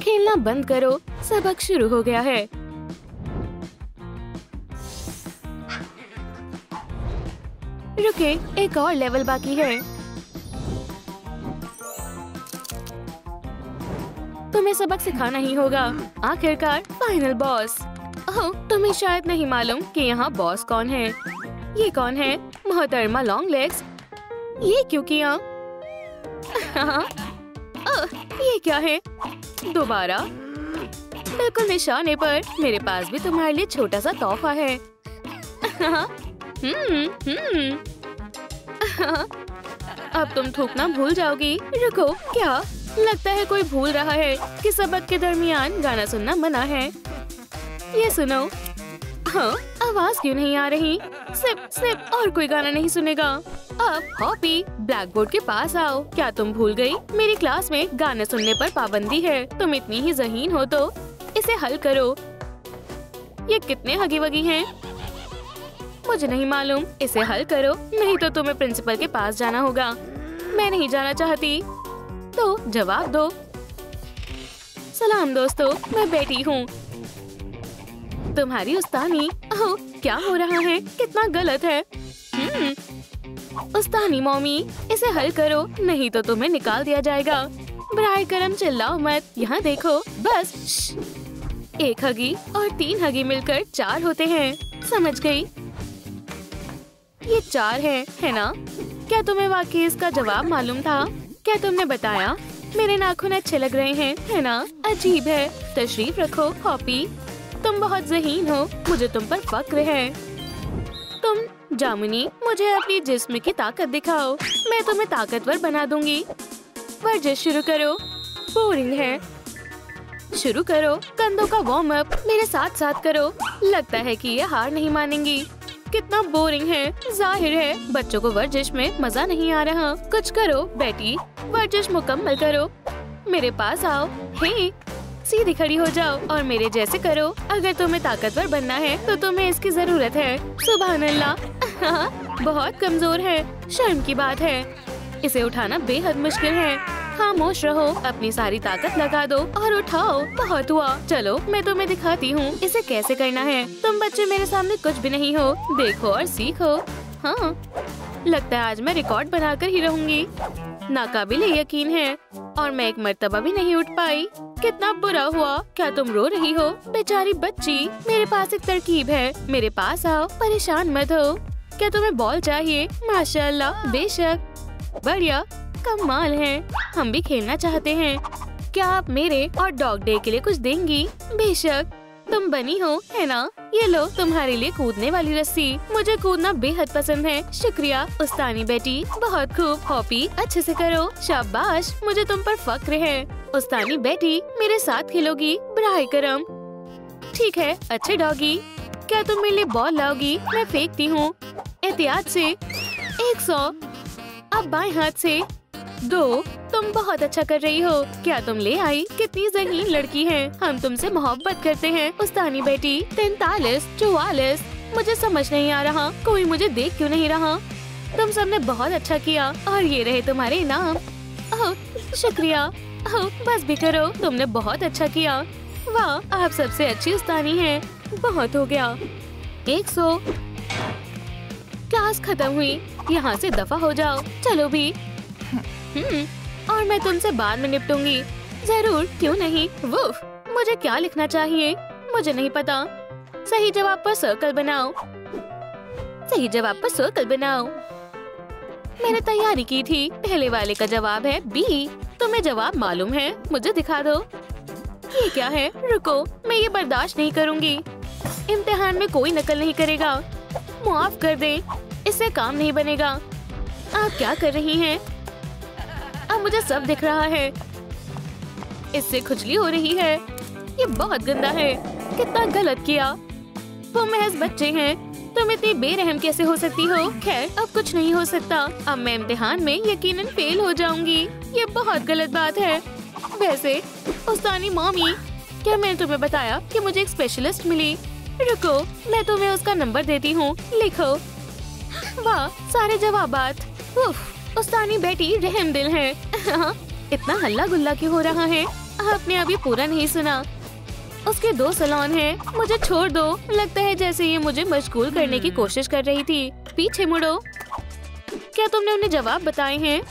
खेलना बंद करो, सबक शुरू हो गया है। रुके, एक और लेवल बाकी है। तुम्हें सबक सिखाना ही होगा। आखिरकार फाइनल बॉस। ओह, तुम्हें शायद नहीं मालूम कि यहाँ बॉस कौन है। ये कौन है? मोहतरमा लॉन्ग लेग्स। ये क्यों किया? ये क्या है? दोबारा बिल्कुल निशाने पर। मेरे पास भी तुम्हारे लिए छोटा सा तोहफा है। अब तुम थूकना भूल जाओगी। रुको, क्या लगता है कोई भूल रहा है कि सबक के दरमियान गाना सुनना मना है। ये सुनो। हाँ, आवाज क्यों नहीं आ रही? सिप सिप, और कोई गाना नहीं सुनेगा। अब हॉपी, ब्लैक बोर्ड के पास आओ। क्या तुम भूल गई? मेरी क्लास में गाने सुनने पर पाबंदी है। तुम इतनी ही ज़हीन हो तो इसे हल करो। ये कितने हगी वगी हैं? मुझे नहीं मालूम। इसे हल करो, नहीं तो तुम्हें प्रिंसिपल के पास जाना होगा। मैं नहीं जाना चाहती, तो जवाब दो। सलाम दोस्तों, मैं बेटी हूँ, तुम्हारी उस्तानी। ओह, क्या हो रहा है? कितना गलत है। उस्तानी मॉमी, इसे हल करो, नहीं तो तुम्हें निकाल दिया जाएगा। बराए करम चिल्लाओ मत। यहाँ देखो, बस। एक हगी और 3 हगी मिलकर 4 होते हैं। समझ गई? ये 4 है ना? क्या तुम्हें वाकई इसका जवाब मालूम था? क्या तुमने बताया? मेरे नाखून अच्छे लग रहे हैं, है ना? अजीब है। तशरीफ रखो हॉपी, तुम बहुत ज़हीन हो। मुझे तुम पर फक्र है। तुम जामुनी, मुझे अपनी जिस्म की ताकत दिखाओ। मैं तुम्हें ताकतवर बना दूंगी। वर्जिश शुरू करो। बोरिंग है। शुरू करो कंधों का वार्म अप। मेरे साथ साथ करो। लगता है कि ये हार नहीं मानेंगी। कितना बोरिंग है। जाहिर है बच्चों को वर्जिश में मजा नहीं आ रहा। कुछ करो बेटी, वर्जिश मुकम्मल करो। मेरे पास आओ। हे, सीधी खड़ी हो जाओ और मेरे जैसे करो। अगर तुम्हें ताकतवर बनना है तो तुम्हें इसकी जरूरत है। सुभान अल्लाह। बहुत कमजोर है। शर्म की बात है। इसे उठाना बेहद मुश्किल है। खामोश रहो, अपनी सारी ताकत लगा दो और उठाओ। बहुत हुआ। चलो मैं तुम्हें दिखाती हूँ इसे कैसे करना है। तुम बच्चे मेरे सामने कुछ भी नहीं हो। देखो और सीखो। हाँ, लगता है आज मैं रिकॉर्ड बनाकर ही रहूंगी। नाकाबिले यकीन है। और मैं एक मर्तबा भी नहीं उठ पाई। कितना बुरा हुआ। क्या तुम रो रही हो? बेचारी बच्ची। मेरे पास एक तरकीब है। मेरे पास आओ, परेशान मत हो। क्या तुम्हें बॉल चाहिए? माशाअल्लाह, बेशक, बढ़िया, कमाल है। हम भी खेलना चाहते हैं। क्या आप मेरे और डॉग डे के लिए कुछ देंगी? बेशक, तुम बनी हो, है ना? ये लो तुम्हारे लिए कूदने वाली रस्सी। मुझे कूदना बेहद पसंद है। शुक्रिया उस्तानी बेटी, बहुत खूब। हॉपी, अच्छे से करो। शाबाश, मुझे तुम पर फक्र है। उस्तानी बेटी, मेरे साथ खेलोगी? बराए करम। ठीक है, अच्छे डॉगी। क्या तुम मेरे लिए बॉल लाओगी? मैं फेंकती हूँ। एहतियात से। 100। अब बाएं हाथ से। 2। तुम बहुत अच्छा कर रही हो। क्या तुम ले आई? कितनी ज़हीन लड़की है। हम तुमसे मोहब्बत करते हैं उस्तानी बेटी। 43, 44। मुझे समझ नहीं आ रहा, कोई मुझे देख क्यों नहीं रहा। तुम सबने बहुत अच्छा किया और ये रहे तुम्हारे इनाम। ओह, शुक्रिया। ओह, बस भी करो, तुमने बहुत अच्छा किया। वाह, आप सबसे अच्छी उस्तानी हैं। बहुत हो गया। 100। क्लास खत्म हुई। यहाँ से दफा हो जाओ। चलो भी। और मैं तुमसे बाद में निपटूंगी। जरूर, क्यों नहीं। वुफ, मुझे क्या लिखना चाहिए? मुझे नहीं पता। सही जवाब पर सर्कल बनाओ। सही जवाब पर सर्कल बनाओ। मैंने तैयारी की थी। पहले वाले का जवाब है बी। तुम्हें जवाब मालूम है? मुझे दिखा दो। ये क्या है? रुको, मैं ये बर्दाश्त नहीं करूंगी। इम्तिहान में कोई नकल नहीं करेगा। माफ कर दें, इससे काम नहीं बनेगा। आप क्या कर रही हैं? अब मुझे सब दिख रहा है। इससे खुजली हो रही है। ये बहुत गंदा है। कितना गलत किया। वो महज बच्चे हैं। तुम इतनी बेरहम कैसे हो सकती हो? खैर, अब कुछ नहीं हो सकता। अब मैं इम्तिहान में यकीनन फेल हो जाऊंगी। ये बहुत गलत बात है। वैसे उस्तानी मॉमी, क्या मैंने तुम्हें बताया कि मुझे एक स्पेशलिस्ट मिली? रुको, मैं तुम्हें उसका नंबर देती हूँ। लिखो। वाह, सारे जवाबात। उफ, उस्तानी बेटी रहम दिल है। इतना हल्ला गुल्ला क्यों हो रहा है? आपने अभी पूरा नहीं सुना। उसके 2 सैलून हैं। मुझे छोड़ दो। लगता है जैसे ये मुझे मशगूल करने की कोशिश कर रही थी। पीछे मुड़ो। क्या तुमने उन्हें जवाब बताए हैं?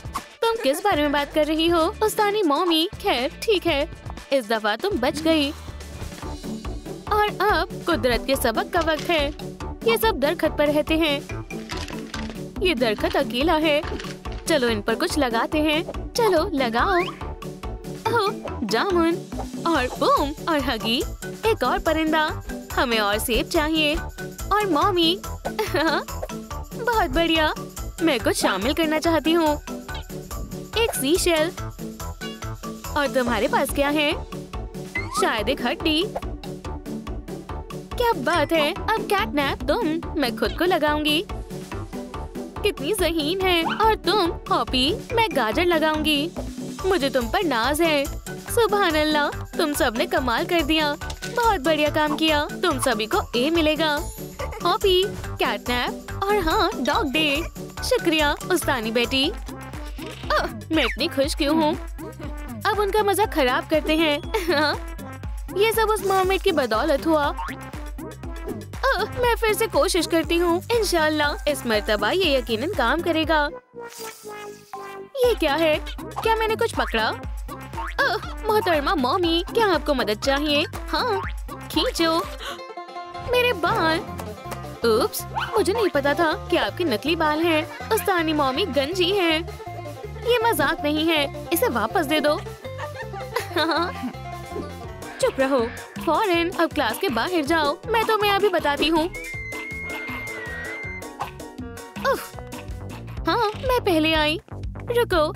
तुम किस बारे में बात कर रही हो? उस्तानी मॉमी। खैर ठीक है, इस दफा तुम बच गई। और अब कुदरत के सबक का वक्त है। ये सब दरख्त पर रहते हैं। ये दरख्त अकेला है। चलो इन पर कुछ लगाते हैं। चलो लगाओ। ओह, जामुन और बूम और हगी। एक और परिंदा। हमें और सेब चाहिए। और मॉमी। बहुत बढ़िया। मैं कुछ शामिल करना चाहती हूँ। एक सीशेल। और तुम्हारे पास क्या है? शायद एक हड्डी। क्या बात है। अब कैटनैप तुम। मैं खुद को लगाऊंगी। कितनी ज़हीन है। और तुम हॉपी। मैं गाजर लगाऊंगी। मुझे तुम पर नाज है। सुभान अल्लाह, तुम सब ने कमाल कर दिया। बहुत बढ़िया काम किया। तुम सभी को ए मिलेगा। हॉपी, कैटनैप और हाँ डॉग डे। शुक्रिया उस्तानी बेटी। मैं इतनी खुश क्यों हूँ? अब उनका मजा खराब करते हैं। ये सब उस मरमेड की बदौलत हुआ। मैं फिर से कोशिश करती हूँ। इंशाल्लाह इस मर्तबा ये यकीनन काम करेगा। ये क्या है? क्या मैंने कुछ पकड़ा? मोहतरमा मॉमी, क्या आपको मदद चाहिए? हाँ, खींचो। मेरे बाल। उप्स, मुझे नहीं पता था कि आपके नकली बाल हैं। उस्तानी मॉमी गंजी हैं। ये मजाक नहीं है। इसे वापस दे दो। चुप रहो। फौरन अब क्लास के बाहर जाओ। मैं तुम्हें अभी बताती हूँ। हाँ, मैं पहले आई। रुको।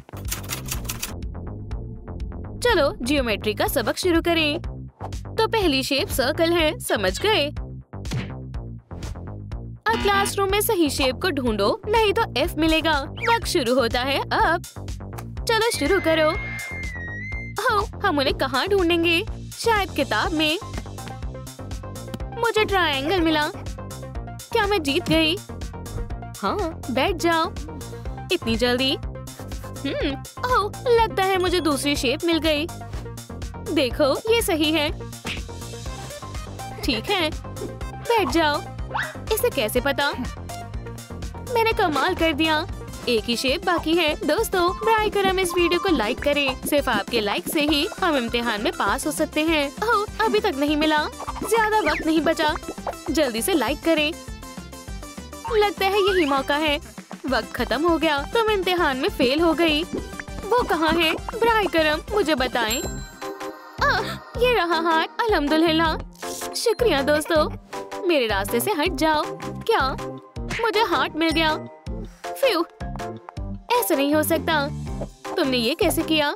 चलो जियोमेट्री का सबक शुरू करें। तो पहली शेप सर्कल है, समझ गए? अब क्लासरूम में सही शेप को ढूंढो, नहीं तो F मिलेगा। वक्त शुरू होता है अब। चलो शुरू करो। हम उन्हें कहाँ ढूंढेंगे? शायद किताब में। मुझे ट्रायंगल मिला। क्या मैं जीत गई? हाँ, बैठ जाओ। इतनी जल्दी? ओह, लगता है मुझे दूसरी शेप मिल गई। देखो, ये सही है। ठीक है, बैठ जाओ। इसे कैसे पता? मैंने कमाल कर दिया। एक ही शेप बाकी है। दोस्तों, बराए करम इस वीडियो को लाइक करें। सिर्फ आपके लाइक से ही हम इम्तिहान में पास हो सकते हैं। ओह, अभी तक नहीं मिला। ज्यादा वक्त नहीं बचा। जल्दी से लाइक करें। लगता है यही मौका है। वक्त खत्म हो गया। तुम इम्तिहान में फेल हो गई। वो कहाँ है? बराए करम मुझे बताएं। ये रहा हार्ट। अल्हम्दुलिल्लाह। शुक्रिया दोस्तों। मेरे रास्ते से हट जाओ। क्या? मुझे हार्ट मिल गया। फ्यू, ऐसा नहीं हो सकता। तुमने ये कैसे किया?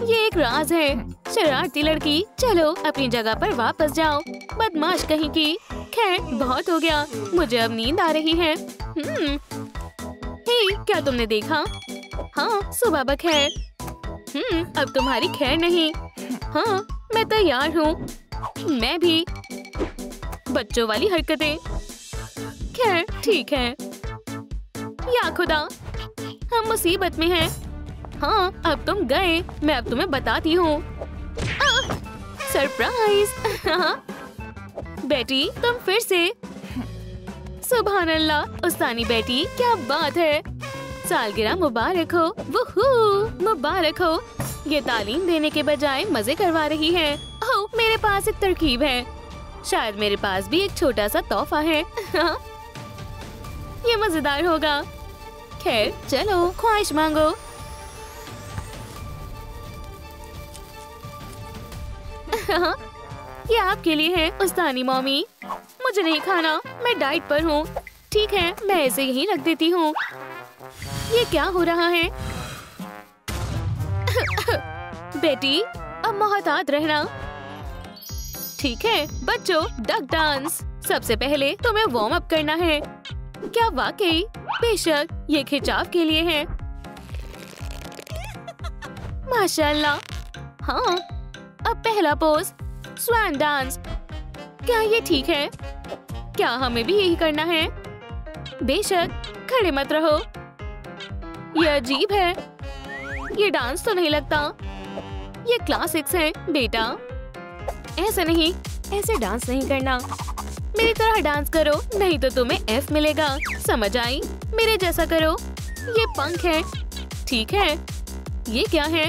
ये एक राज है। शरारती लड़की, चलो अपनी जगह पर वापस जाओ। बदमाश कहीं की। खैर, बहुत हो गया। मुझे अब नींद आ रही है। हे, क्या तुमने देखा? हाँ, सुबह बखैर। अब तुम्हारी खैर नहीं। हाँ, मैं तैयार हूँ। मैं भी। बच्चों वाली हरकतें। खैर ठीक है। या खुदा, हम मुसीबत में हैं। हाँ, अब तुम गए। मैं अब तुम्हें बताती हूँ। सरप्राइज। बेटी, तुम फिर से। सुभान अल्लाह, उस्तानी बेटी, क्या बात है। सालगिरह मुबारक हो। वुहू, मुबारक हो। ये तालीम देने के बजाय मजे करवा रही है। ओह, मेरे पास एक तरकीब है। शायद मेरे पास भी एक छोटा सा तोहफा है। ये मजेदार होगा। खैर, चलो ख्वाहिश मांगो। ये आपके लिए है उस्तानी मॉमी। मुझे नहीं खाना, मैं डाइट पर हूँ। ठीक है, मैं इसे यहीं रख देती हूँ। ये क्या हो रहा है? बेटी, अब मोहतात रहना। ठीक है बच्चों, डक डांस। सबसे पहले तुम्हें वार्म अप करना है। क्या वाकई? बेशक, ये खिंचाव के लिए है। माशाल्लाह। हाँ, अब पहला पोज, स्वैन डांस। क्या ये ठीक है? क्या हमें भी यही करना है? बेशक, खड़े मत रहो। यह अजीब है। ये डांस तो नहीं लगता। ये क्लासिक्स है बेटा। ऐसा नहीं, ऐसे डांस नहीं करना। मेरी तरह डांस करो, नहीं तो तुम्हें F मिलेगा। समझ आई? मेरे जैसा करो। ये पंख है, ठीक है। ये क्या है?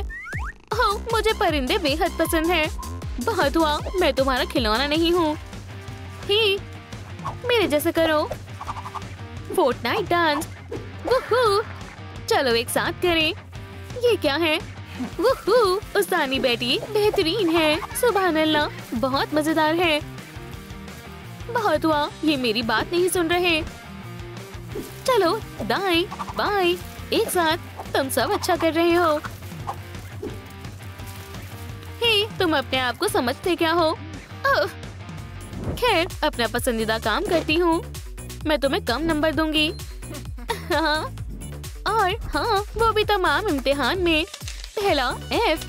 ओह, मुझे परिंदे बेहद पसंद हैं। बहुत हुआ, मैं तुम्हारा खिलौना नहीं हूँ। ही, मेरे जैसा करो। Fortnite dance, woohoo. चलो एक साथ करें। ये क्या है? वूहू, उस्तानी बेटी बेहतरीन है। सुभान अल्लाह, बहुत मजेदार है। बहुत हुआ, ये मेरी बात नहीं सुन रहे। चलो दाएं बाएं एक साथ। तुम सब अच्छा कर रहे हो। हे, तुम अपने आप को समझते क्या हो? खैर, अपना पसंदीदा काम करती हूँ। मैं तुम्हें कम नंबर दूंगी। हाँ, और हाँ, वो भी तमाम इम्तिहान में। पहला F,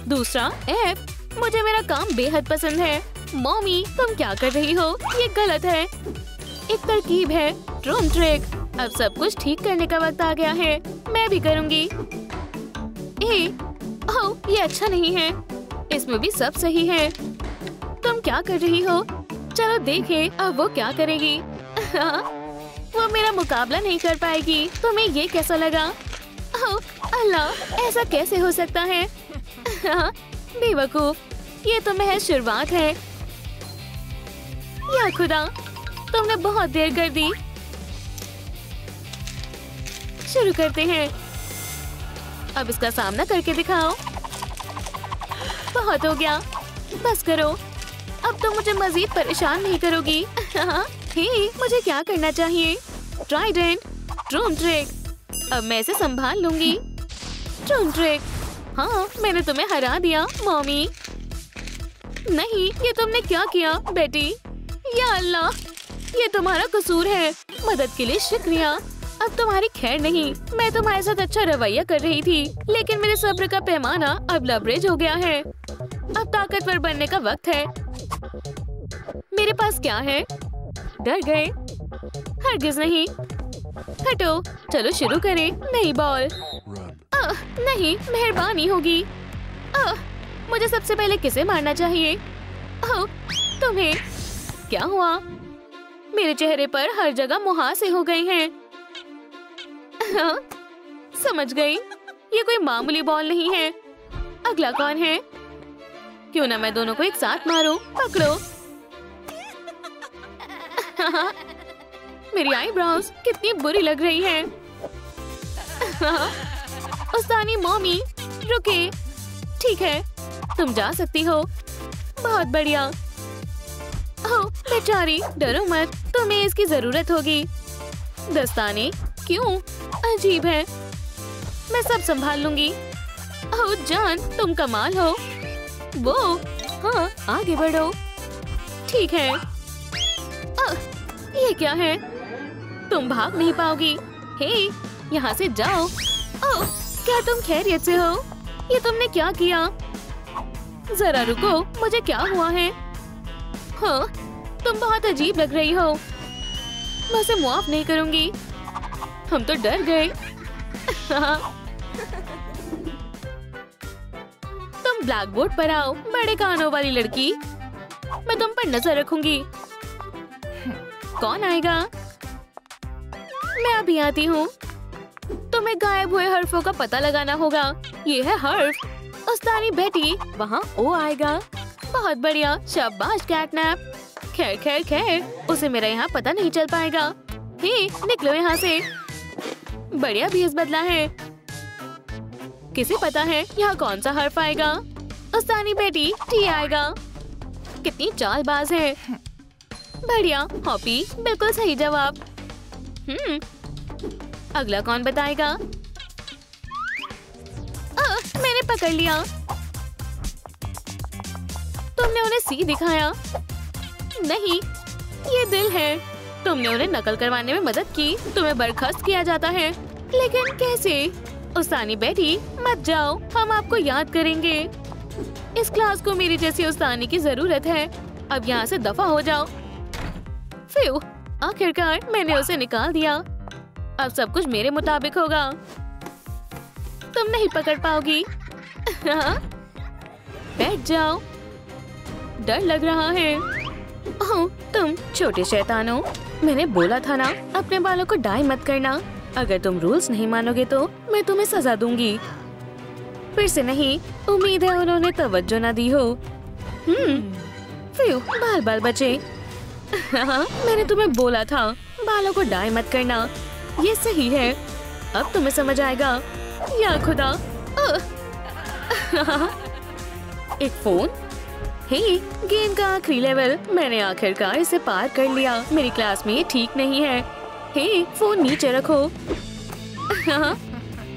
दूसरा F। मुझे मेरा काम बेहद पसंद है। मॉमी, तुम क्या कर रही हो? ये गलत है। एक तरकीब है, ड्रम ट्रिक। अब सब कुछ ठीक करने का वक्त आ गया है। मैं भी करूंगी। ओह, ये अच्छा नहीं है। इसमें भी सब सही है। तुम क्या कर रही हो? चलो देखें अब वो क्या करेगी। वो मेरा मुकाबला नहीं कर पाएगी। तुम्हें ये कैसा लगा? ओह अल्लाह, ऐसा कैसे हो सकता है? बेवकूफ, ये तो महज शुरुआत है। या खुदा, तुमने बहुत देर कर दी। शुरू करते हैं। अब इसका सामना करके दिखाओ। बहुत हो गया, बस करो। अब तो मुझे मजीद परेशान नहीं करोगी। हे, मुझे क्या करना चाहिए? Trident, drum trick. अब मैं इसे संभाल लूंगी। Drum trick. हाँ, मैंने तुम्हें हरा दिया मॉमी। नहीं, ये तुमने क्या किया बेटी? या अल्लाह, ये तुम्हारा कसूर है। मदद के लिए शुक्रिया। अब तुम्हारी खैर नहीं। मैं तुम्हारे साथ अच्छा रवैया कर रही थी, लेकिन मेरे सब्र का पैमाना अब लबरेज हो गया है। अब ताकतवर बनने का वक्त है। मेरे पास क्या है? डर गए? हरगिज नहीं। हटो, चलो शुरू करें। नई बॉल। नहीं, मेहरबानी होगी। मुझे सबसे पहले किसे मारना चाहिए? तुम्हें। क्या हुआ? मेरे चेहरे पर हर जगह मुहासे हो गए हैं। समझ गई, ये कोई मामूली बॉल नहीं है। अगला कौन है? क्यों ना मैं दोनों को एक साथ मारूं। पकड़ो। मेरी आईब्रोज कितनी बुरी लग रही है। उस्तानी मॉमी, रुके। ठीक है, तुम जा सकती हो। बहुत बढ़िया। ओह बेचारी, डरो मत, तुम्हें इसकी जरूरत होगी। दस्ताने? क्यों? अजीब है। मैं सब संभाल लूंगी। ओह जान, तुम कमाल हो। वो, हाँ, आगे बढ़ो। ठीक है। ये क्या है? तुम भाग नहीं पाओगी। हे, यहाँ से जाओ। ओह, क्या तुम खैरियत से हो? ये तुमने क्या किया? जरा रुको, मुझे क्या हुआ है? हाँ, तुम बहुत अजीब लग रही हो। मैं उसे माफ नहीं करूंगी। हम तो डर गए। तुम ब्लैक बोर्ड पर आओ, बड़े कानों वाली लड़की। मैं तुम पर नजर रखूंगी। कौन आएगा? मैं अभी आती हूँ। तुम्हें गायब हुए हर्फों का पता लगाना होगा। ये है हर्फ। उस्तानी बेटी, वहाँ ओ आएगा। बहुत बढ़िया, शाबाश कैटनैप। खैर खैर खैर, उसे मेरा यहाँ पता नहीं चल पाएगा। हे, निकलो यहाँ से। बढ़िया भेस बदला है। किसे पता है यहाँ कौन सा हर्फ आएगा? उस्तानी बेटी, टी आएगा। कितनी चालबाज है। बढ़िया, हॉपी, बिल्कुल सही जवाब। अगला कौन बताएगा? मैंने पकड़ लिया। तुमने उन्हें सी दिखाया। नहीं, ये दिल है। तुमने उन्हें नकल करवाने में मदद की। तुम्हें बर्खास्त किया जाता है। लेकिन कैसे? उस्तानी बेटी, मत जाओ, हम आपको याद करेंगे। इस क्लास को मेरी जैसी उस्तानी की जरूरत है। अब यहाँ से दफा हो जाओ। फ्यू, आखिरकार मैंने उसे निकाल दिया। अब सब कुछ मेरे मुताबिक होगा। तुम नहीं पकड़ पाओगी। बैठ जाओ। डर लग रहा है। ओह, तुम छोटे शैतान हो। मैंने बोला था ना, अपने बालों को डाई मत करना। अगर तुम रूल्स नहीं मानोगे तो मैं तुम्हें सजा दूंगी। फिर से नहीं, उम्मीद है उन्होंने तवज्जो ना दी हो। फिर बाल बाल बचे। हाँ, मैंने तुम्हें बोला था बालों को डाई मत करना। ये सही है। अब तुम्हें समझ आएगा। या खुदा। एक फोन। हे, गेम का आखिरी लेवल। मैंने आखिरकार इसे पार कर लिया। मेरी क्लास में ये ठीक नहीं है। हे, फोन नीचे रखो।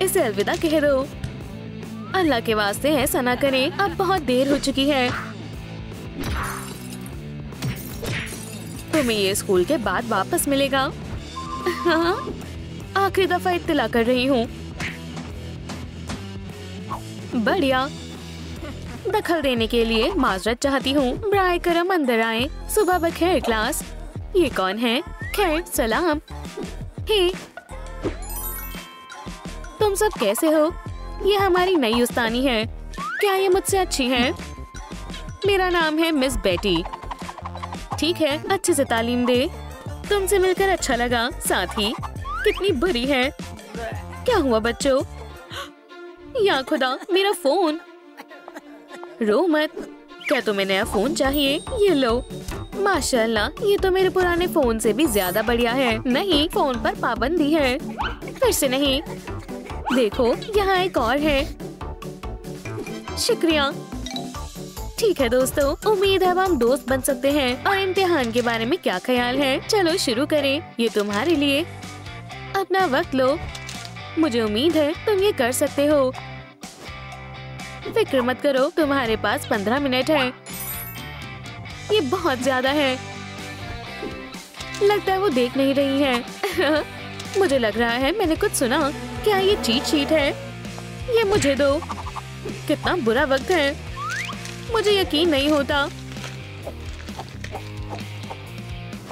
इसे अलविदा कह दो। अल्लाह के वास्ते ऐसा ना करें, अब बहुत देर हो चुकी है। तुम्हें ये स्कूल के बाद वापस मिलेगा। आखिरी दफा इत्तला कर रही हूँ। बढ़िया। दखल देने के लिए माजरत चाहती हूँ। ब्राय करम अंदर आए। सुबह बखैर क्लास। ये कौन है? खैर सलाम। हे, तुम सब कैसे हो? ये हमारी नई उस्तानी है। क्या ये मुझसे अच्छी है? मेरा नाम है मिस बेटी। ठीक है, अच्छे से तालीम दे। तुमसे मिलकर अच्छा लगा। साथ ही कितनी बुरी है। क्या हुआ बच्चों? या खुदा, मेरा फोन। रो मत। क्या तुम्हें नया फोन चाहिए? ये लो। माशाल्लाह, ये तो मेरे पुराने फोन से भी ज्यादा बढ़िया है। नहीं, फोन पर पाबंदी है। फिर से नहीं। देखो, यहाँ एक और है। शुक्रिया। ठीक है दोस्तों, उम्मीद है अब हम दोस्त बन सकते हैं। और इम्तिहान के बारे में क्या ख्याल है? चलो शुरू करें। ये तुम्हारे लिए। अपना वक्त लो। मुझे उम्मीद है तुम ये कर सकते हो। फिक्र मत करो, तुम्हारे पास 15 मिनट है। ये बहुत ज्यादा है। लगता है वो देख नहीं रही है। मुझे लग रहा है मैंने कुछ सुना। क्या ये चीट शीट है? ये मुझे दो। कितना बुरा वक्त है। मुझे यकीन नहीं होता।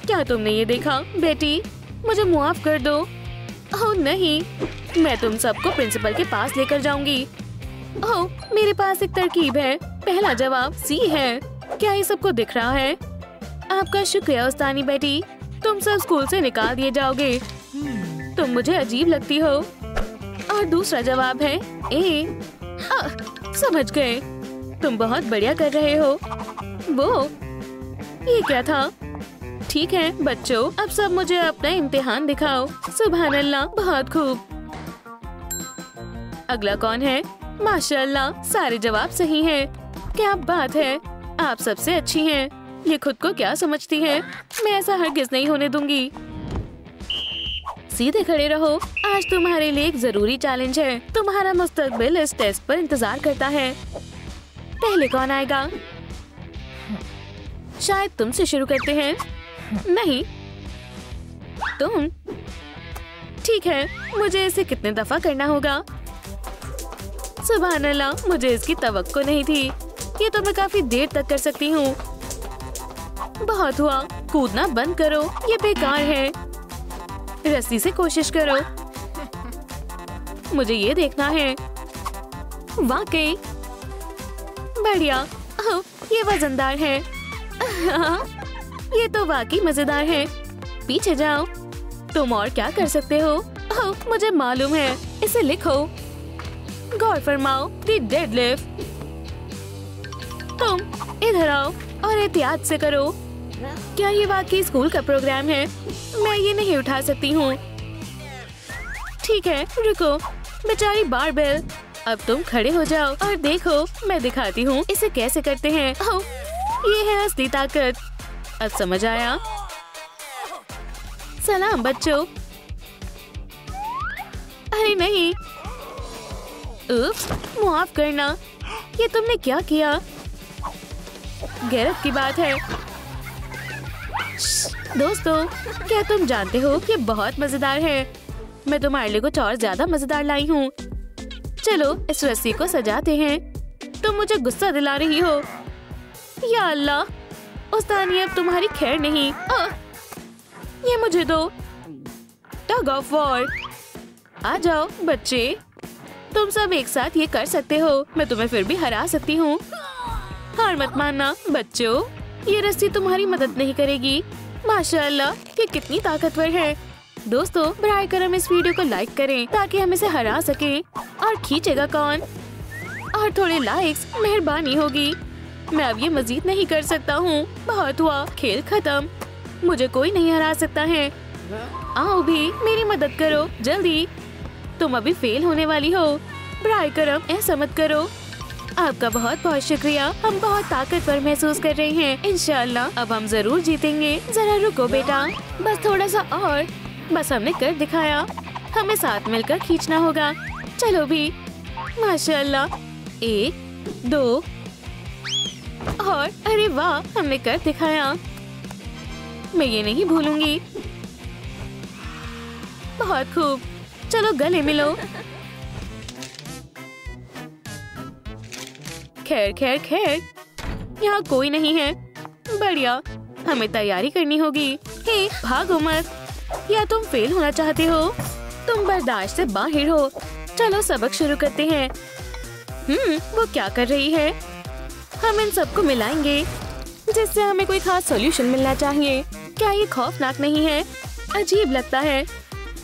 क्या तुमने ये देखा? बेटी, मुझे माफ कर दो। ओह नहीं, मैं तुम सबको प्रिंसिपल के पास लेकर जाऊंगी। ओह, मेरे पास एक तरकीब है। पहला जवाब सी है। क्या ये सबको दिख रहा है? आपका शुक्रिया उस्तानी बेटी। तुम सब स्कूल से निकाल दिए जाओगे। तुम मुझे अजीब लगती हो। और दूसरा जवाब है ए। समझ गए। तुम बहुत बढ़िया कर रहे हो। वो ये क्या था? ठीक है बच्चों, अब सब मुझे अपना इम्तिहान दिखाओ। सुभान अल्लाह, बहुत खूब। अगला कौन है? माशाअल्लाह, सारे जवाब सही हैं। क्या बात है, आप सबसे अच्छी हैं। ये खुद को क्या समझती हैं? मैं ऐसा हरगिज नहीं होने दूंगी। सीधे खड़े रहो। आज तुम्हारे लिए एक जरूरी चैलेंज है। तुम्हारा मुस्तकबिल इस टेस्ट पर इंतजार करता है। पहले कौन आएगा? शायद तुमसे शुरू करते हैं। नहीं, तुम। ठीक है, मुझे इसे कितने दफा करना होगा? सुभान अल्लाह, मुझे इसकी तवक्को नहीं थी। ये तो मैं काफी देर तक कर सकती हूँ। बहुत हुआ, कूदना बंद करो। ये बेकार है। रस्सी से कोशिश करो। मुझे ये देखना है। वाकई बढ़िया। ओह, ये वजनदार है। ये तो वाकई मजेदार है। पीछे जाओ। तुम और क्या कर सकते हो? ओह, मुझे मालूम है। इसे लिखो। गौर फरमाओ। The deadlift. तुम इधर आओ और एहतियात से करो। क्या ये वाकई स्कूल का प्रोग्राम है? मैं ये नहीं उठा सकती हूँ। ठीक है, रुको। बेचारी बारबेल। अब तुम खड़े हो जाओ और देखो, मैं दिखाती हूँ इसे कैसे करते हैं। ओह, ये है असली ताकत। अब समझ आया? सलाम बच्चों। अरे नहीं, उफ्स, माफ करना। ये तुमने क्या किया? गैरत की बात है। दोस्तों, क्या तुम जानते हो कि बहुत मजेदार है? मैं तुम्हारे लिए कुछ और ज्यादा मजेदार लाई हूँ। चलो इस रस्सी को सजाते हैं। तुम मुझे गुस्सा दिला रही हो। या अल्लाह, उस्तानी अब तुम्हारी खैर नहीं। ये मुझे दो। Tug of war. आ जाओ बच्चे, तुम सब एक साथ ये कर सकते हो। मैं तुम्हें फिर भी हरा सकती हूँ। हार मत मानना बच्चों, ये रस्सी तुम्हारी मदद नहीं करेगी। माशाअल्लाह, ये कितनी ताकतवर है। दोस्तों, बराए करम इस वीडियो को लाइक करें ताकि हम इसे हरा सके। और खींचेगा कौन? और थोड़े लाइक्स, मेहरबानी होगी। मैं अब ये मजीद नहीं कर सकता हूँ। बहुत हुआ, खेल खत्म। मुझे कोई नहीं हरा सकता है। आओ भी, मेरी मदद करो जल्दी। तुम अभी फेल होने वाली हो। बराए करम ऐसा मत करो। आपका बहुत बहुत शुक्रिया। हम बहुत ताकतवर महसूस कर रहे हैं। इंशाअल्लाह अब हम जरूर जीतेंगे। जरा रुको बेटा, बस थोड़ा सा और। बस हमने कर दिखाया। हमें साथ मिलकर खींचना होगा। चलो भी। माशाअल्लाह, 1 2 और अरे वाह, हमने कर दिखाया। मैं ये नहीं भूलूंगी। बहुत खूब, चलो गले मिलो। खैर खैर खैर, यहाँ कोई नहीं है। बढ़िया, हमें तैयारी करनी होगी। हे भागो मत, या तुम फेल होना चाहते हो? तुम बर्दाश्त से बाहर हो। चलो सबक शुरू करते हैं। वो क्या कर रही है? हम इन सबको मिलाएंगे जिससे हमें कोई खास सॉल्यूशन मिलना चाहिए। क्या ये खौफनाक नहीं है? अजीब लगता है।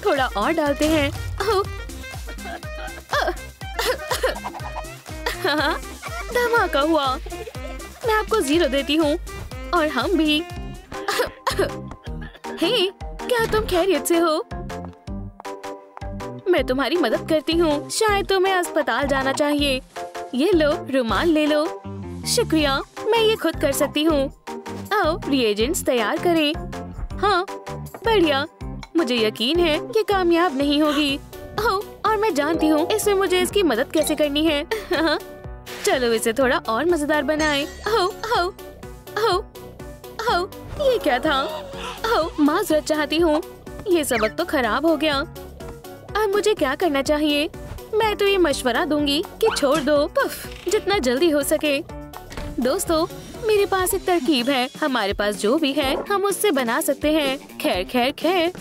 थोड़ा और डालते हैं। धमाका हुआ। मैं आपको 0 देती हूँ। और हम भी। हे, क्या तुम खैरियत से हो? मैं तुम्हारी मदद करती हूँ। शायद तुम्हें अस्पताल जाना चाहिए। ये लो, रुमाल ले लो। शुक्रिया, मैं ये खुद कर सकती हूँ। आओ, रिएजेंट्स तैयार करें। हाँ, बढ़िया। मुझे यकीन है ये कामयाब नहीं होगी। और मैं जानती हूँ इसमें मुझे इसकी मदद कैसे करनी है। चलो इसे थोड़ा और मजेदार बनाएं। ये क्या था? माजरत चाहती हूँ। ये सबक तो खराब हो गया। अब मुझे क्या करना चाहिए? मैं तो ये मशवरा दूंगी कि छोड़ दो। पुफ, जितना जल्दी हो सके। दोस्तों, मेरे पास एक तरकीब है। हमारे पास जो भी है हम उससे बना सकते हैं। खैर खैर खैर,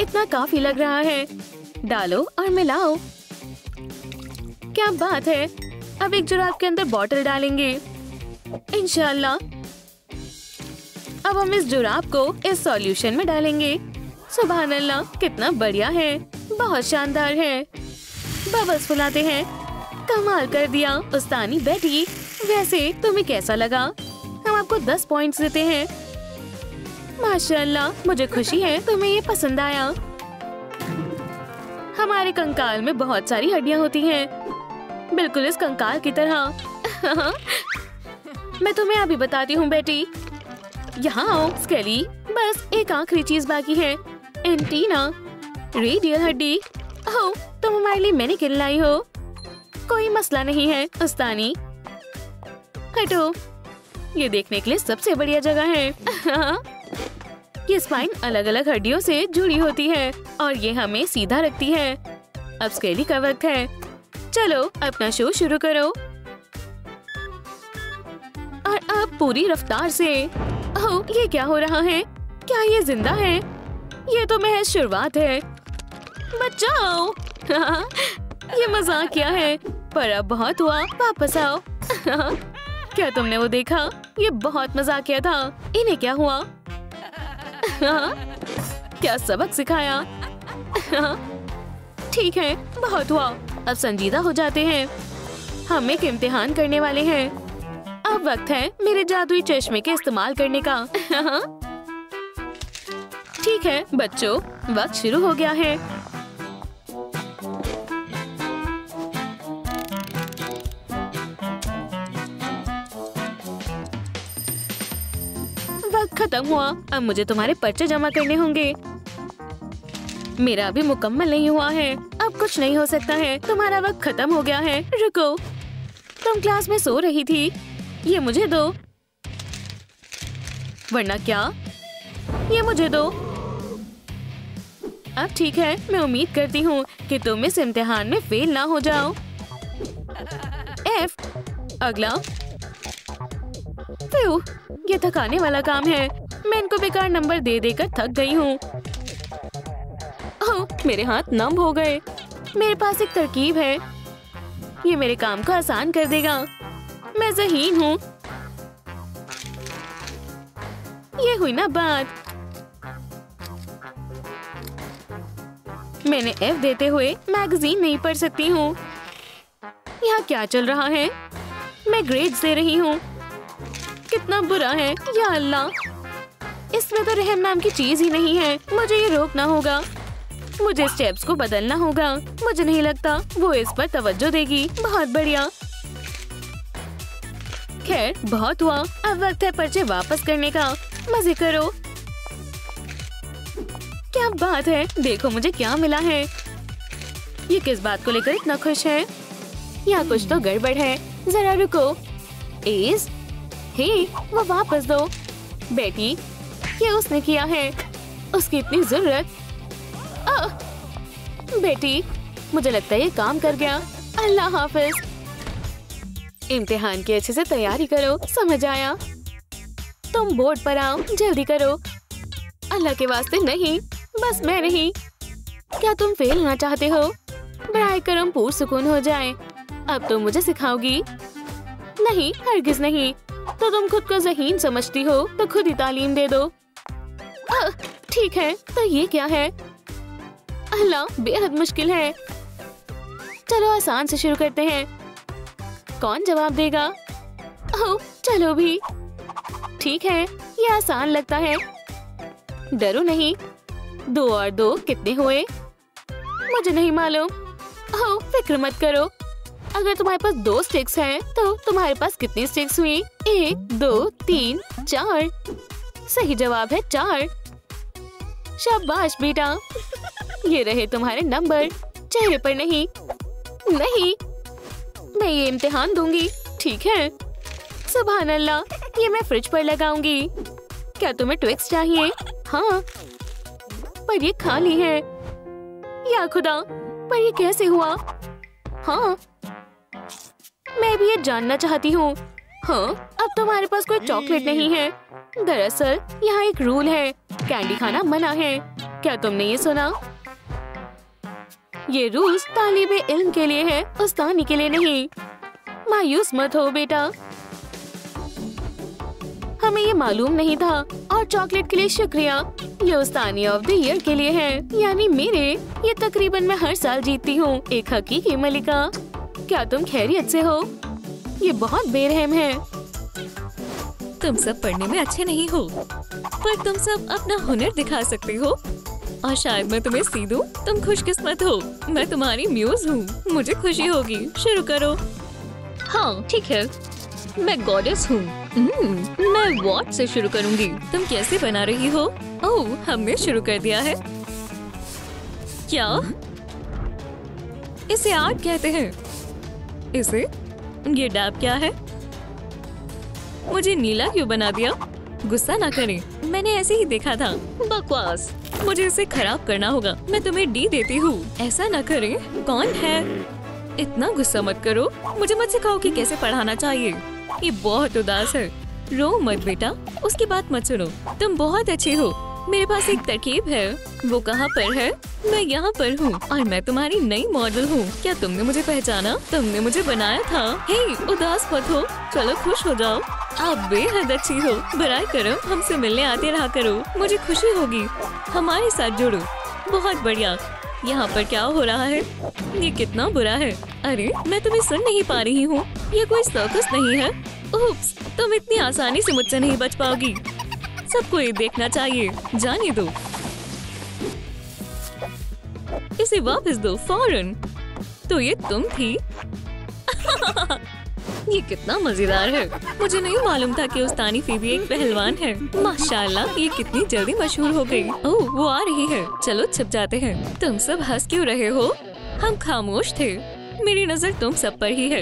इतना काफी लग रहा है। डालो और मिलाओ। क्या बात है। अब एक जुराब के अंदर बॉटल डालेंगे। इंशाल्लाह। अब हम इस जुराब को इस सॉल्यूशन में डालेंगे। सुभान अल्लाह, कितना बढ़िया है। बहुत शानदार है। बबल्स फुलाते हैं। कमाल कर दिया उस्तानी बेटी। वैसे तुम्हें कैसा लगा? हम आपको 10 पॉइंट्स देते हैं। माशाअल्लाह, मुझे खुशी है तुम्हें ये पसंद आया। हमारे कंकाल में बहुत सारी हड्डियाँ होती हैं, बिल्कुल इस कंकाल की तरह। मैं तुम्हें अभी बताती हूँ बेटी। यहाँ आओ स्केली। बस एक आखिरी चीज बाकी है। एंटीना, रेडियल हड्डी। तुम हमारे लिए मैनिक्विन लाई हो। कोई मसला नहीं है उस्तानी। हटो, ये देखने के लिए सबसे बढ़िया जगह है। ये स्पाइन अलग अलग हड्डियों से जुड़ी होती है और ये हमें सीधा रखती है। अब स्केली का वक्त है। चलो अपना शो शुरू करो। और अब पूरी रफ्तार से। ये क्या हो रहा है? क्या ये जिंदा है? ये तो महज शुरुआत है। बचाओ। ये मजाक क्या है? पर अब बहुत हुआ। वापस आओ। क्या तुमने वो देखा? ये बहुत मजाकिया था। इन्हें क्या हुआ? क्या सबक सिखाया? ठीक है, बहुत हुआ। अब संजीदा हो जाते हैं। हम एक इम्तिहान करने वाले हैं। अब वक्त है मेरे जादुई चश्मे के इस्तेमाल करने का। ठीक है बच्चों, वक्त शुरू हो गया है। वक्त खत्म हुआ। अब मुझे तुम्हारे पर्चे जमा करने होंगे। मेरा अभी मुकम्मल नहीं हुआ है। अब कुछ नहीं हो सकता है। तुम्हारा वक्त खत्म हो गया है। रुको, तुम क्लास में सो रही थी। ये मुझे दो। वरना क्या? ये मुझे दो। अब ठीक है, मैं उम्मीद करती हूँ कि तुम इस इम्तिहान में फेल ना हो जाओ। F, अगला। ये थकाने वाला काम है। मैं इनको बेकार नंबर दे देकर थक गई हूँ। मेरे हाथ नम हो गए। मेरे पास एक तरकीब है। ये मेरे काम को आसान कर देगा। मैं ज़हीन हूँ। ये हुई ना बात। मैंने F देते हुए मैगजीन नहीं पढ़ सकती हूँ। यहाँ क्या चल रहा है? मैं ग्रेड्स दे रही हूँ। कितना बुरा है, या अल्लाह। इसमें तो रहम नाम की चीज ही नहीं है। मुझे ये रोकना होगा। मुझे स्टेप्स को बदलना होगा। मुझे नहीं लगता वो इस पर तवज्जो देगी। बहुत बढ़िया। खैर, बहुत हुआ। अब वक्त है पर्चे वापस करने का। मजे करो। क्या बात है, देखो मुझे क्या मिला है। ये किस बात को लेकर इतना खुश है? यहाँ कुछ तो गड़बड़ है। जरा रुको। एस, हे, वो वापस दो। बेटी, ये उसने किया है। उसकी इतनी जरूरत। बेटी, मुझे लगता है ये काम कर गया। अल्लाह हाफिज। इम्तिहान की अच्छे से तैयारी करो, समझ आया? तुम बोर्ड पर आओ, जल्दी करो। अल्लाह के वास्ते नहीं, बस मैं नहीं। क्या तुम फेल होना चाहते हो? बराए करम पुरसुकून हो जाए। अब तुम मुझे सिखाओगी? नहीं, हरगिज नहीं। तो तुम खुद को ज़हीन समझती हो तो खुद ही तालीम दे दो। ठीक है, तो ये क्या है? अल्लाह, बेहद मुश्किल है। चलो आसान से शुरू करते हैं। कौन जवाब देगा? ओह, चलो भी। ठीक है, ये आसान लगता है। डरो नहीं। 2 और 2 कितने हुए? मुझे नहीं मालूम। ओह, फिक्र मत करो। अगर तुम्हारे पास 2 स्टिक्स हैं, तो तुम्हारे पास कितनी स्टिक्स हुई? 1, 2, 3, 4। सही जवाब है 4। शाबाश बेटा। ये रहे तुम्हारे नंबर। चेहरे पर नहीं। नहीं, मैं ये इम्तिहान दूंगी। ठीक है। सुभान अल्लाह, ये मैं फ्रिज पर लगाऊंगी। क्या तुम्हें ट्विक्स चाहिए? हाँ, पर ये खाली है। या खुदा, पर ये कैसे हुआ? हाँ, मैं भी ये जानना चाहती हूँ। हाँ, अब तुम्हारे पास कोई चॉकलेट नहीं है। दरअसल यहाँ एक रूल है, कैंडी खाना मना है। क्या तुमने ये सुना? ये रूल्स तालिबे इल्म के लिए है, उस्तानी के लिए नहीं। मायूस मत हो बेटा, हमें ये मालूम नहीं था। और चॉकलेट के लिए शुक्रिया। ये उस्तानी ऑफ द ईयर के लिए है, यानी मेरे। ये तकरीबन मैं हर साल जीतती हूँ, एक हकीकी मलिका। क्या तुम खैरियत से हो? ये बहुत बेरहम है। तुम सब पढ़ने में अच्छे नहीं हो, पर तुम सब अपना हुनर दिखा सकते हो। और शायद मैं तुम्हें सी दूं। तुम खुशकिस्मत हो, मैं तुम्हारी म्यूज हूँ। मुझे खुशी होगी। शुरू करो। हाँ ठीक है, मैं गॉडेस हूँ। मैं वॉट से शुरू करूँगी। तुम कैसे बना रही हो? ओह, हमने शुरू कर दिया है। क्या इसे आर्ट कहते हैं? इसे ये डैब क्या है? मुझे नीला क्यों बना दिया? गुस्सा ना करें, मैंने ऐसे ही देखा था। बकवास, मुझे इसे खराब करना होगा। मैं तुम्हें डी देती हूँ। ऐसा ना करें। कौन है? इतना गुस्सा मत करो। मुझे मत सिखाओ कि कैसे पढ़ाना चाहिए। ये बहुत उदास है। रो मत बेटा, उसकी बात मत सुनो। तुम बहुत अच्छे हो। मेरे पास एक तरकीब है। वो कहाँ पर है? मैं यहाँ पर हूँ और मैं तुम्हारी नई मॉडल हूँ। क्या तुमने मुझे पहचाना? तुमने मुझे बनाया था। हे, उदास मत हो, चलो खुश हो जाओ। आप बेहद अच्छी हो। बराए करम हमसे मिलने आते रहा करो, मुझे खुशी होगी। हमारे साथ जुड़ो। बहुत बढ़िया। यहाँ पर क्या हो रहा है? ये कितना बुरा है। अरे, मैं तुम्हें सुन नहीं पा रही हूँ। ये कोई सर्कस नहीं है। उप्स, तुम इतनी आसानी से मुझसे नहीं बच पाओगी। सबको ये देखना चाहिए। जाने दो, इसे वापस दो फौरन। तो ये तुम थी? ये कितना मजेदार है। मुझे नहीं मालूम था कि उस्तानी फीबी एक पहलवान है। माशाल्लाह, ये कितनी जल्दी मशहूर हो गई। ओह, वो आ रही है। चलो छिप जाते हैं। तुम सब हंस क्यों रहे हो? हम खामोश थे। मेरी नजर तुम सब पर ही है।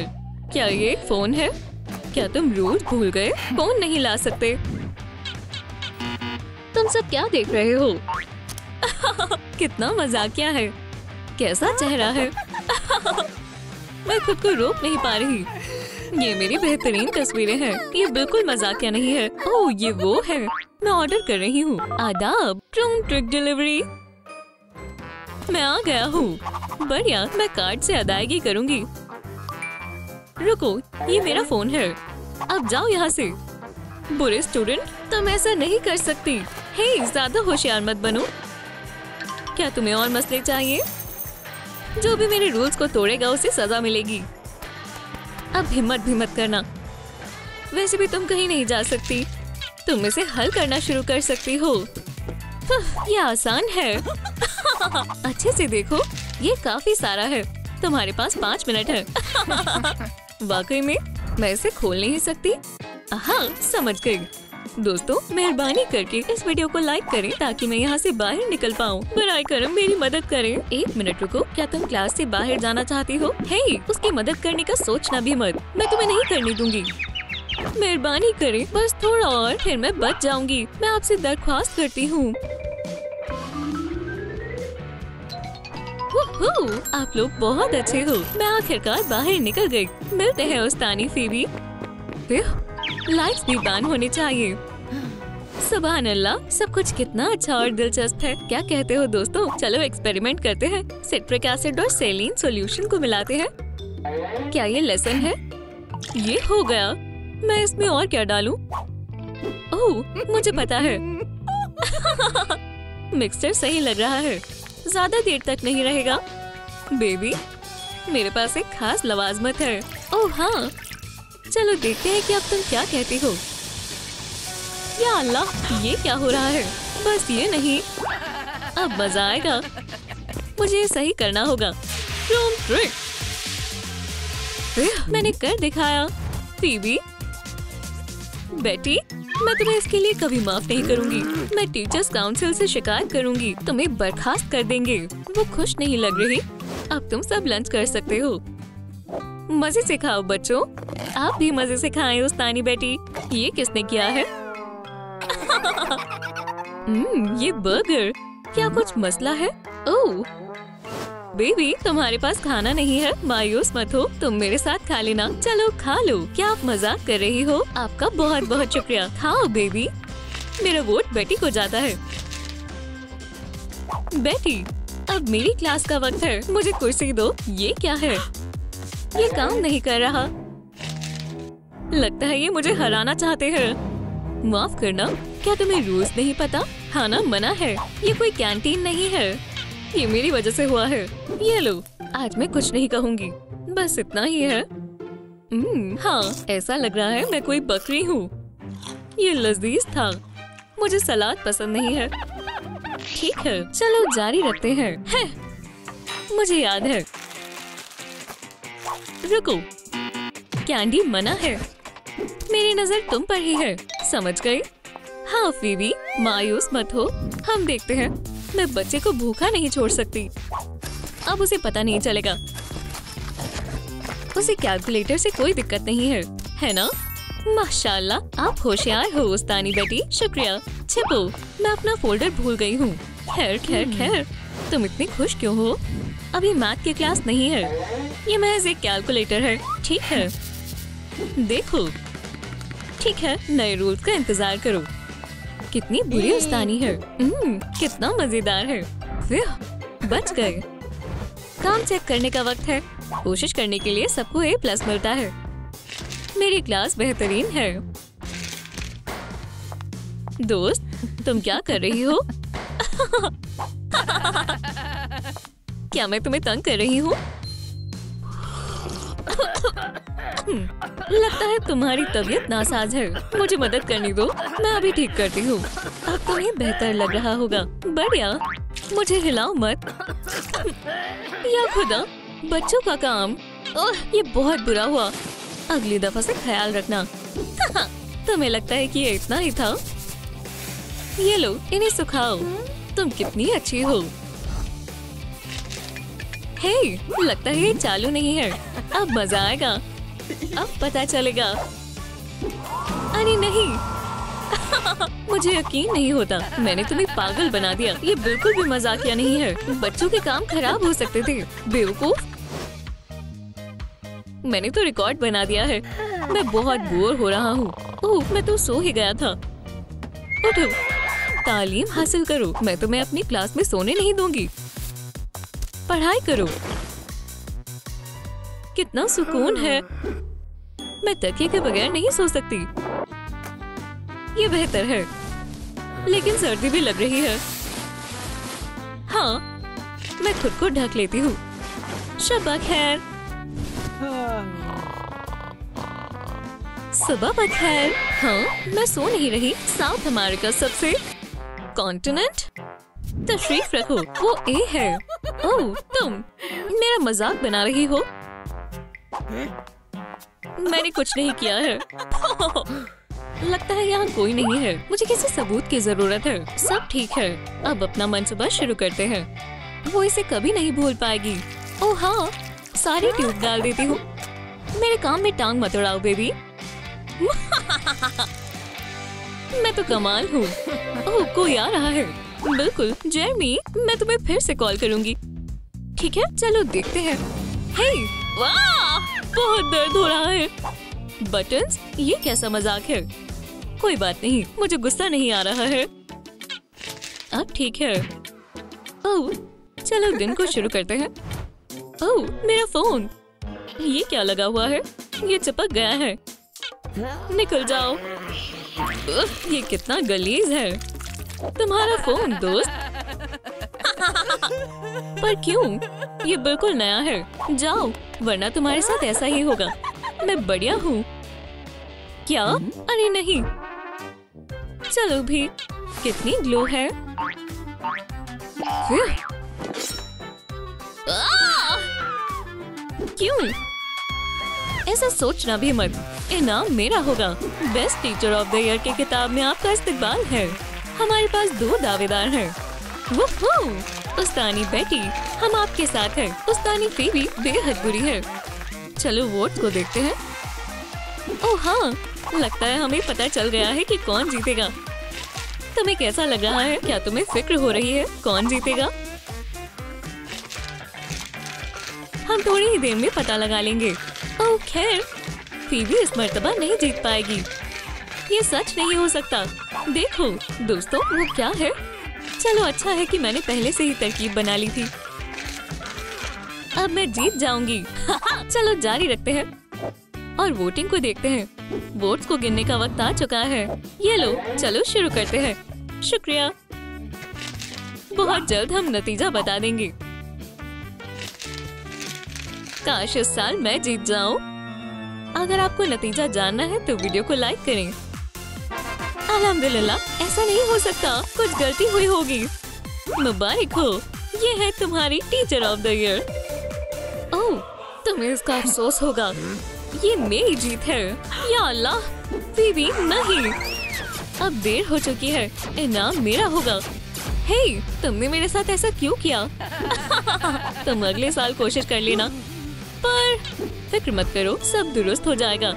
क्या ये एक फोन है? क्या तुम रूल भूल गए? फोन नहीं ला सकते। तुम सब क्या देख रहे हो? कितना मजाकिया है। कैसा चेहरा है। मैं खुद को रोक नहीं पा रही। ये मेरी बेहतरीन तस्वीरें हैं। ये बिल्कुल मजाकिया नहीं है। ओह, ये वो है। मैं ऑर्डर कर रही हूँ। आदाब, ट्रिक डिलीवरी। मैं आ गया हूँ। बढ़िया, मैं कार्ड से अदायगी करूँगी। रुको, ये मेरा फोन है। अब जाओ यहाँ से। बुरे स्टूडेंट, तुम ऐसा नहीं कर सकती। हे, ज्यादा होशियार मत बनो। क्या तुम्हें और मसले चाहिए? जो भी मेरे रूल्स को तोड़ेगा उसे सजा मिलेगी। अब हिम्मत भी मत करना। वैसे भी तुम कहीं नहीं जा सकती। तुम इसे हल करना शुरू कर सकती हो। ये आसान है। अच्छे से देखो, ये काफी सारा है। तुम्हारे पास 5 मिनट है। वाकई में मैं इसे खोल नहीं सकती। हाँ, समझ गई। दोस्तों, मेहरबानी करके इस वीडियो को लाइक करें ताकि मैं यहाँ से बाहर निकल पाऊँ। बराए करम मेरी मदद करें। 1 मिनट रुको, क्या तुम क्लास से बाहर जाना चाहती हो? हे, उसकी मदद करने का सोचना भी मत। मैं तुम्हें नहीं करने दूंगी। मेहरबानी करें, बस थोड़ा और, फिर मैं बच जाऊंगी। मैं आपसे दरख्वास्त करती हूँ। आप लोग बहुत अच्छे हो। मैं आखिरकार बाहर निकल गई। मिलते हैं उस्तानी फीबी। लाइट्स भी बैन होने चाहिए। सुभान अल्लाह, सब कुछ कितना अच्छा और दिलचस्प है। क्या कहते हो दोस्तों? चलो एक्सपेरिमेंट करते हैं। सिट्रिक एसिड और सेलीन सॉल्यूशन को मिलाते हैं। क्या ये लेसन है? ये हो गया। मैं इसमें और क्या डालूं? ओह, मुझे पता है। मिक्सचर सही लग रहा है। ज्यादा देर तक नहीं रहेगा। बेबी, मेरे पास एक खास लवाजमत है। ओह हाँ, चलो देखते हैं कि अब तुम क्या कहती हो। या अल्लाह, ये क्या हो रहा है? बस ये नहीं, अब मजा आएगा। मुझे ये सही करना होगा। ट्रिक मैंने कर दिखाया। फीबी, बेटी, मैं तुम्हें इसके लिए कभी माफ नहीं करूंगी। मैं टीचर्स काउंसिल से शिकायत करूंगी। तुम्हें बर्खास्त कर देंगे। वो खुश नहीं लग रही। अब तुम सब लंच कर सकते हो। मजे से खाओ बच्चों। आप भी मजे से खाएं उस्तानी बेटी। ये किसने किया है? ये बर्गर। क्या कुछ मसला है? ओह बेबी, तुम्हारे पास खाना नहीं है। मायूस मत हो, तुम मेरे साथ खा लेना। चलो खा लो। क्या आप मजाक कर रही हो? आपका बहुत बहुत शुक्रिया। खाओ बेबी। मेरा वोट बेटी को जाता है। बेटी, अब मेरी क्लास का वक्त है। मुझे कुर्सी दो। ये क्या है? ये काम नहीं कर रहा। लगता है ये मुझे हराना चाहते हैं। माफ करना, क्या तुम्हें रूल्स नहीं पता? खाना मना है। ये कोई कैंटीन नहीं है। ये मेरी वजह से हुआ है। ये लो, आज मैं कुछ नहीं कहूँगी। बस इतना ही है। हाँ, ऐसा लग रहा है मैं कोई बकरी हूँ। ये लजीज था। मुझे सलाद पसंद नहीं है। ठीक है, चलो जारी रखते हैं। है, मुझे याद है। रुको, कैंडी मना है। मेरी नजर तुम पर ही है। समझ गई? हाँ फीबी, मायूस मत हो। हम देखते हैं। मैं बच्चे को भूखा नहीं छोड़ सकती। अब उसे पता नहीं चलेगा। उसे कैलकुलेटर से कोई दिक्कत नहीं है ना? माशाल्लाह, आप होशियार हो उस्तानी बेटी। शुक्रिया। छिपो, मैं अपना फोल्डर भूल गई हूँ। खैर खैर खैर, तुम इतनी खुश क्यों हो? अभी मैथ की क्लास नहीं है। ये महज एक कैलकुलेटर है। ठीक है, देखो। ठीक है, नए रूल्स का इंतजार करो। कितनी बुरी उस्तानी है। कितना मजेदार है। बच गए। काम चेक करने का वक्त है। कोशिश करने के लिए सबको A+ मिलता है। मेरी क्लास बेहतरीन है। दोस्त, तुम क्या कर रही हो? क्या मैं तुम्हें तंग कर रही हूँ? लगता है तुम्हारी तबीयत नासाज है। मुझे मदद करने दो, मैं अभी ठीक करती हूँ। अब तुम्हें बेहतर लग रहा होगा। बढ़िया, मुझे हिलाओ मत। या खुदा, बच्चों का काम। ओह, ये बहुत बुरा हुआ। अगली दफा से ख्याल रखना। तुम्हें लगता है कि ये इतना ही था? ये लो, इन्हें सुखाओ। तुम कितनी अच्छी हो। हे, लगता है ये चालू नहीं है। अब मजा आएगा। अब पता चलेगा। अरे नहीं। मुझे यकीन नहीं होता, मैंने तुम्हें पागल बना दिया। ये बिल्कुल भी मजाकिया नहीं है। बच्चों के काम खराब हो सकते थे, बेवकूफ। मैंने तो रिकॉर्ड बना दिया है। मैं बहुत बोर हो रहा हूँ। ओह, मैं तो सो ही गया था। उठो, तालीम हासिल करो। मैं तुम्हें अपनी क्लास में सोने नहीं दूंगी। पढ़ाई करो। कितना सुकून है। मैं तकिए के बगैर नहीं सो सकती। ये बेहतर है, लेकिन सर्दी भी लग रही है। हाँ, मैं खुद को ढक लेती हूँ। शब्बा खैर। सुबह बखैर। हाँ, मैं सो नहीं रही। साउथ अमेरिका सबसे कॉन्टिनेंट। तशरीफ रखो, वो ए है। ओह, तुम मेरा मजाक बना रही हो? मैंने कुछ नहीं किया है। लगता है यहाँ कोई नहीं है। मुझे किसी सबूत की जरूरत है। सब ठीक है, अब अपना मंसूबा शुरू करते हैं। वो इसे कभी नहीं भूल पाएगी। ओह हाँ, सारी ट्यूब डाल देती हूँ। मेरे काम में टांग मत अड़ाओ बेबी। मैं तो कमाल हूँ। ओह, कोई आ रहा है। बिल्कुल जेरमी, मैं तुम्हें फिर से कॉल करूँगी। ठीक है, चलो देखते हैं। हे, वाह, बहुत दर्द हो रहा है। बटन्स, ये कैसा मजाक है? कोई बात नहीं, मुझे गुस्सा नहीं आ रहा है। अब ठीक है। ओह, चलो दिन को शुरू करते हैं। ओह, मेरा फोन। ये क्या लगा हुआ है? ये चिपक गया है। निकल जाओ। ये कितना गलीज है। तुम्हारा फोन दोस्त। पर क्यों? ये बिल्कुल नया है। जाओ, वरना तुम्हारे साथ ऐसा ही होगा। मैं बढ़िया हूँ। क्या? अरे नहीं। चलो भी, कितनी ग्लो है। क्यों? ऐसा सोचना भी मत। इनाम मेरा होगा। Best teacher of the year की किताब में आपका इस्तकबाल है। हमारे पास 2 दावेदार हैं। वुहू! उस्तानी बेटी, हम आपके साथ हैं। उस्तानी फीबी बेहद बुरी है। चलो वोट को देखते हैं। ओह हाँ, लगता है हमें पता चल गया है कि कौन जीतेगा। तुम्हें कैसा लग रहा है? क्या तुम्हें फिक्र हो रही है कौन जीतेगा? हम थोड़ी ही देर में पता लगा लेंगे। ओह खैर, फीबी इस मर्तबा नहीं जीत पाएगी। ये सच नहीं हो सकता। देखो दोस्तों, वो क्या है? चलो अच्छा है कि मैंने पहले से ही तरकीब बना ली थी। अब मैं जीत जाऊंगी। चलो जारी रखते हैं और वोटिंग को देखते हैं। वोट्स को गिनने का वक्त आ चुका है। ये लो, चलो शुरू करते हैं। शुक्रिया। बहुत जल्द हम नतीजा बता देंगे। काश इस साल मैं जीत जाऊं। अगर आपको नतीजा जानना है तो वीडियो को लाइक करें। अल्हम्दुलिल्लाह, ऐसा नहीं हो सकता, कुछ गलती हुई होगी। मुबारक हो, ये है तुम्हारी टीचर ऑफ द ईयर। ओह, तुम्हें इसका अफसोस होगा। ये मेरी जीत है। या अल्लाह, फीबी नहीं। अब देर हो चुकी है। इनाम मेरा होगा। हे, तुमने मेरे साथ ऐसा क्यों किया? तुम अगले साल कोशिश कर लेना। पर फिक्र मत करो, सब दुरुस्त हो जाएगा।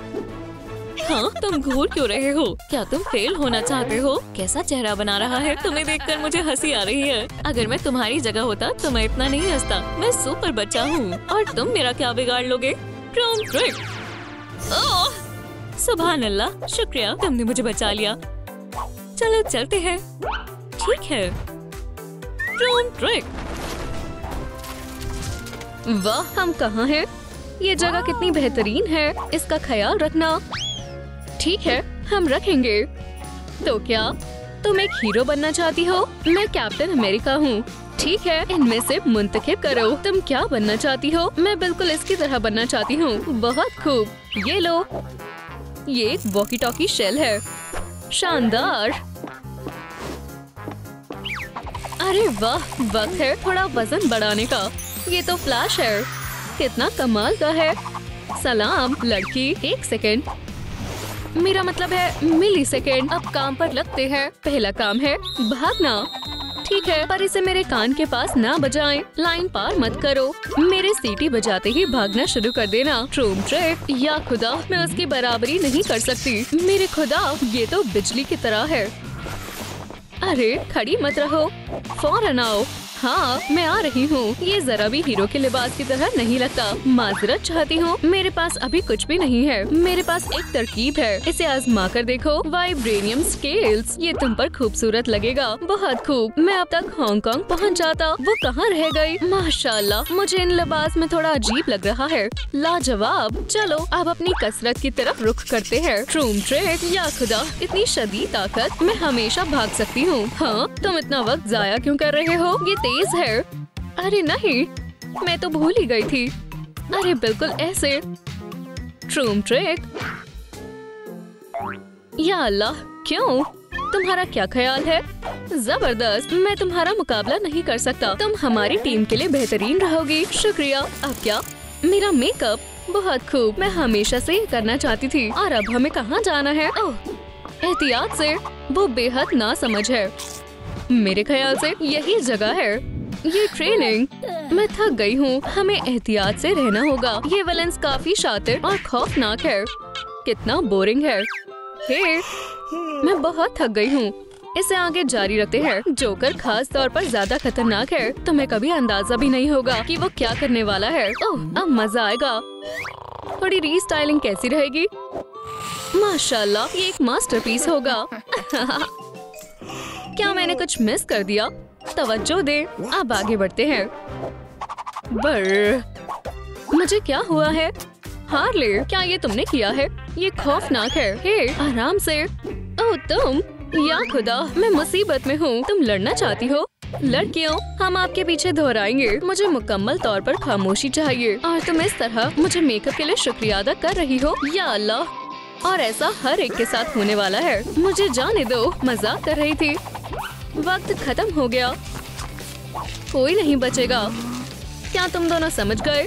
हाँ, तुम घूर क्यों रहे हो? क्या तुम फेल होना चाहते हो? कैसा चेहरा बना रहा है? तुम्हें देखकर मुझे हंसी आ रही है। अगर मैं तुम्हारी जगह होता तो मैं इतना नहीं हंसता। मैं सुपर बच्चा हूँ और तुम मेरा क्या बिगाड़ लोगे? प्रोम ट्रिक। ओह, सुभान अल्लाह, शुक्रिया, तुमने मुझे बचा लिया। चलो चलते हैं। ठीक है। प्रोम ट्रिक। वाह, हम कहाँ हैं? ये जगह कितनी बेहतरीन है। इसका ख्याल रखना। ठीक है, हम रखेंगे। तो क्या तुम एक हीरो बनना चाहती हो? मैं कैप्टन अमेरिका हूँ। ठीक है, इनमें से मुंतखब करो। तुम क्या बनना चाहती हो? मैं बिल्कुल इसकी तरह बनना चाहती हूँ। बहुत खूब, ये लो। ये एक वॉकी टॉकी शेल है। शानदार। अरे वाह, वक्त है थोड़ा वजन बढ़ाने का। ये तो फ्लैश है। कितना कमाल का है। सलाम लड़की। 1 सेकेंड, मेरा मतलब है मिली सेकेंड। अब काम पर लगते हैं। पहला काम है भागना। ठीक है, पर इसे मेरे कान के पास ना बजाएं। लाइन पार मत करो। मेरे सीटी बजाते ही भागना शुरू कर देना। ट्रूम ट्रिक। या खुदा, मैं उसकी बराबरी नहीं कर सकती। मेरे खुदा, ये तो बिजली की तरह है। अरे खड़ी मत रहो, फौरन आओ। हाँ, मैं आ रही हूँ। ये जरा भी हीरो के लिबास की तरह नहीं लगता। माजरत चाहती हूँ, मेरे पास अभी कुछ भी नहीं है। मेरे पास एक तरकीब है, इसे आजमा कर देखो। वाइब्रेनियम स्केल्स, ये तुम पर खूबसूरत लगेगा। बहुत खूब। मैं अब तक हांगकांग पहुँच जाता। वो कहाँ रह गई? माशाल्लाह, मुझे इन लिबास में थोड़ा अजीब लग रहा है। लाजवाब। चलो अब अपनी कसरत की तरफ रुख करते हैं। ट्रूम ट्रेक, या खुदा, इतनी शदीद ताकत, मैं हमेशा भाग सकती हूँ। हाँ, तुम इतना वक्त जाया क्यों कर रहे हो? ये तेज है। अरे नहीं, मैं तो भूल ही गई थी। अरे बिल्कुल ऐसे। ट्रूम ट्रेक। या अल्लाह, क्यों? तुम्हारा क्या ख्याल है? जबरदस्त। मैं तुम्हारा मुकाबला नहीं कर सकता। तुम हमारी टीम के लिए बेहतरीन रहोगी। शुक्रिया। अब क्या? मेरा मेकअप। बहुत खूब, मैं हमेशा से ये करना चाहती थी। और अब हमें कहाँ जाना है? ओह, एहतियात से। वो बेहद नासमझ है। मेरे ख्याल से यही जगह है। ये ट्रेनिंग। मैं थक गई हूँ। हमें एहतियात से रहना होगा। ये विलेंस काफी शातिर और खौफनाक है। कितना बोरिंग है। हे, मैं बहुत थक गई हूँ। इसे आगे जारी रखते हैं। जोकर खास तौर पर ज्यादा खतरनाक है। तुम्हें कभी अंदाजा भी नहीं होगा कि वो क्या करने वाला है। ओह, अब मजा आएगा। थोड़ी रीस्टाइलिंग कैसी रहेगी? माशाल्लाह, ये एक मास्टरपीस होगा। क्या मैंने कुछ मिस कर दिया? तवज्जो दे। अब आगे बढ़ते हैं। मुझे क्या हुआ है? हार्ले, क्या ये तुमने किया है? ये खौफनाक है। हे, आराम से। ओह तुम, या खुदा, मैं मुसीबत में हूँ। तुम लड़ना चाहती हो? लड़कियों, हम आपके पीछे दोहराएंगे। मुझे मुकम्मल तौर पर खामोशी चाहिए। और तुम इस तरह मुझे मेकअप के लिए शुक्रिया अदा कर रही हो। या अल्लाह, और ऐसा हर एक के साथ होने वाला है। मुझे जाने दो, मजाक कर रही थी। वक्त खत्म हो गया। कोई नहीं बचेगा। क्या तुम दोनों समझ गए?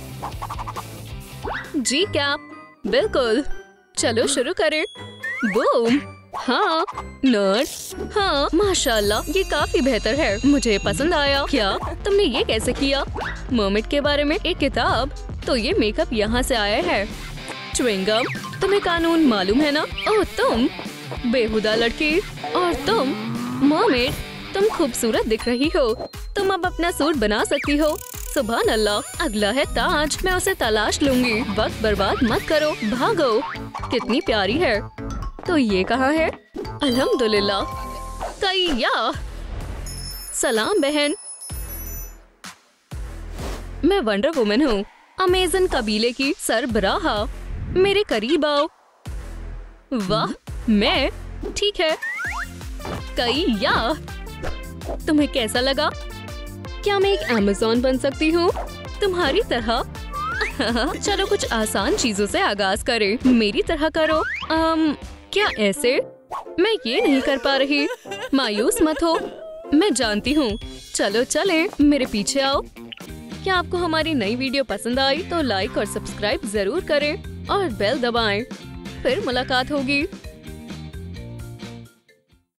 जी कैप, बिल्कुल। चलो शुरू करें। बूम। हाँ, नर्ड। हाँ, माशाल्लाह, ये काफी बेहतर है। मुझे पसंद आया। क्या तुमने ये कैसे किया? मर्मेड के बारे में एक किताब। तो ये मेकअप यहाँ से आया है। च्युइंगम, तुम्हें कानून मालूम है ना? ओह तुम बेहुदा लड़की। और तुम मर्मेड, तुम खूबसूरत दिख रही हो। तुम अब अपना सूट बना सकती हो। सुभान अल्लाह। अगला है ताज। मैं उसे तलाश लूंगी। वक्त बर्बाद मत करो, भागो। कितनी प्यारी है। तो ये कहाँ है? अल्हम्दुलिल्लाह। कईया। सलाम बहन। मैं वंडर वुमन हूँ, अमेज़न कबीले की सरबराह। मेरे करीब आओ। वाह, मैं ठीक है। कईया, तुम्हें कैसा लगा? क्या मैं एक अमेज़न बन सकती हूँ तुम्हारी तरह? चलो कुछ आसान चीजों से आगाज करें। मेरी तरह करो। क्या ऐसे? मैं ये नहीं कर पा रही। मायूस मत हो, मैं जानती हूँ। चलो चलें, मेरे पीछे आओ। क्या आपको हमारी नई वीडियो पसंद आई तो लाइक और सब्सक्राइब जरूर करें और बेल दबाएं। फिर मुलाकात होगी।